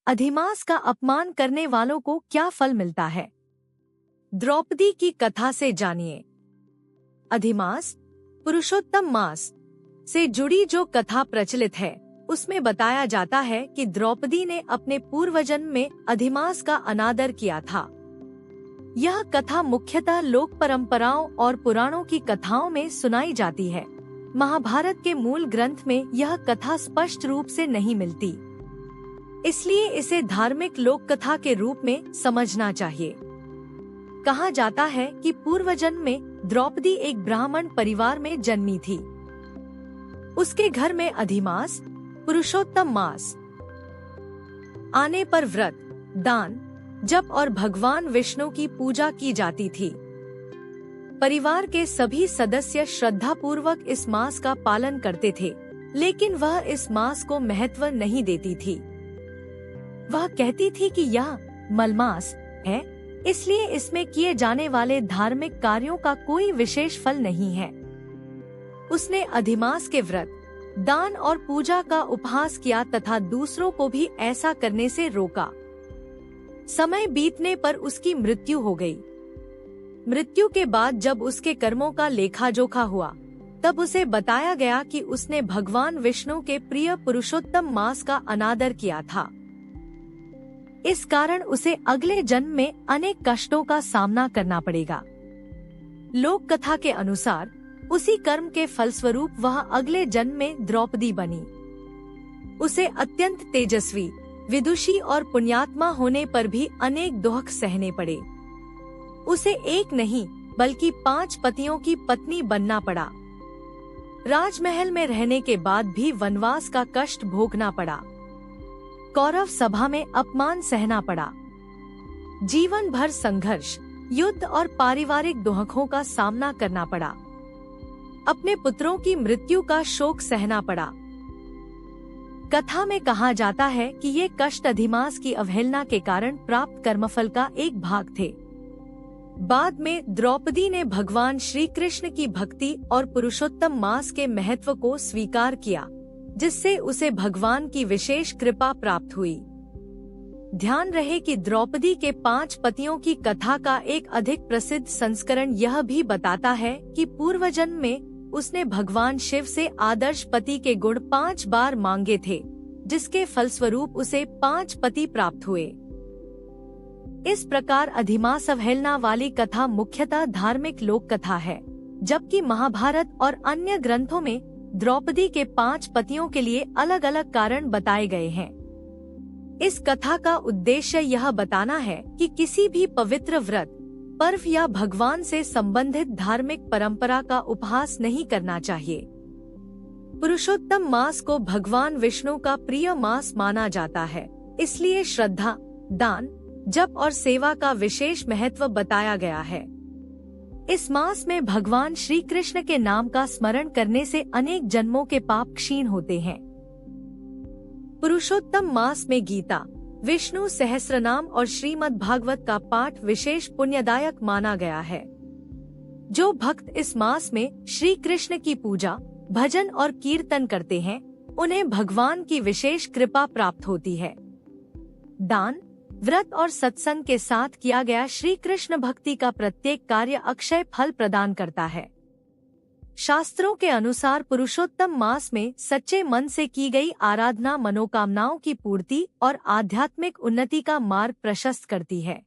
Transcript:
अधिमास का अपमान करने वालों को क्या फल मिलता है? द्रौपदी की कथा से जानिए। अधिमास पुरुषोत्तम मास से जुड़ी जो कथा प्रचलित है, उसमें बताया जाता है कि द्रौपदी ने अपने पूर्वजन्म में अधिमास का अनादर किया था। यह कथा मुख्यतः लोक परंपराओं और पुराणों की कथाओं में सुनाई जाती है। महाभारत के मूल ग्रंथ में यह कथा स्पष्ट रूप से नहीं मिलती, इसलिए इसे धार्मिक लोक कथा के रूप में समझना चाहिए। कहा जाता है कि पूर्वजन्म में द्रौपदी एक ब्राह्मण परिवार में जन्मी थी। उसके घर में अधिमास पुरुषोत्तम मास आने पर व्रत, दान, जप और भगवान विष्णु की पूजा की जाती थी। परिवार के सभी सदस्य श्रद्धापूर्वक इस मास का पालन करते थे, लेकिन वह इस मास को महत्व नहीं देती थी। वह कहती थी कि यह मलमास है, इसलिए इसमें किए जाने वाले धार्मिक कार्यों का कोई विशेष फल नहीं है। उसने अधिमास के व्रत, दान और पूजा का उपहास किया तथा दूसरों को भी ऐसा करने से रोका। समय बीतने पर उसकी मृत्यु हो गई। मृत्यु के बाद जब उसके कर्मों का लेखा जोखा हुआ, तब उसे बताया गया कि उसने भगवान विष्णु के प्रिय पुरुषोत्तम मास का अनादर किया था। इस कारण उसे अगले जन्म में अनेक कष्टों का सामना करना पड़ेगा। लोक कथा के अनुसार उसी कर्म के फलस्वरूप वह अगले जन्म में द्रौपदी बनी। उसे अत्यंत तेजस्वी, विदुषी और पुण्यात्मा होने पर भी अनेक दुख सहने पड़े। उसे एक नहीं बल्कि 5 पतियों की पत्नी बनना पड़ा। राजमहल में रहने के बाद भी वनवास का कष्ट भोगना पड़ा। कौरव सभा में अपमान सहना पड़ा। जीवन भर संघर्ष, युद्ध और पारिवारिक दुखों का सामना करना पड़ा। अपने पुत्रों की मृत्यु का शोक सहना पड़ा। कथा में कहा जाता है कि ये कष्ट अधिमास की अवहेलना के कारण प्राप्त कर्मफल का एक भाग थे। बाद में द्रौपदी ने भगवान श्री कृष्ण की भक्ति और पुरुषोत्तम मास के महत्व को स्वीकार किया, जिससे उसे भगवान की विशेष कृपा प्राप्त हुई। ध्यान रहे कि द्रौपदी के 5 पतियों की कथा का एक अधिक प्रसिद्ध संस्करण यह भी बताता है कि पूर्वजन्म में उसने भगवान शिव से आदर्श पति के गुण 5 बार मांगे थे, जिसके फलस्वरूप उसे 5 पति प्राप्त हुए। इस प्रकार अधिमास अवहेलना वाली कथा मुख्यतः धार्मिक लोक कथा है, जबकि महाभारत और अन्य ग्रंथों में द्रौपदी के 5 पतियों के लिए अलग अलग कारण बताए गए हैं। इस कथा का उद्देश्य यह बताना है कि किसी भी पवित्र व्रत, पर्व या भगवान से संबंधित धार्मिक परंपरा का उपहास नहीं करना चाहिए। पुरुषोत्तम मास को भगवान विष्णु का प्रिय मास माना जाता है, इसलिए श्रद्धा, दान, जप और सेवा का विशेष महत्व बताया गया है। इस मास में भगवान श्री कृष्ण के नाम का स्मरण करने से अनेक जन्मों के पाप क्षीण होते हैं। पुरुषोत्तम मास में गीता, विष्णु सहस्रनाम और श्रीमद् भागवत का पाठ विशेष पुण्यदायक माना गया है। जो भक्त इस मास में श्री कृष्ण की पूजा, भजन और कीर्तन करते हैं, उन्हें भगवान की विशेष कृपा प्राप्त होती है। दान, व्रत और सत्संग के साथ किया गया श्री कृष्ण भक्ति का प्रत्येक कार्य अक्षय फल प्रदान करता है। शास्त्रों के अनुसार पुरुषोत्तम मास में सच्चे मन से की गई आराधना मनोकामनाओं की पूर्ति और आध्यात्मिक उन्नति का मार्ग प्रशस्त करती है।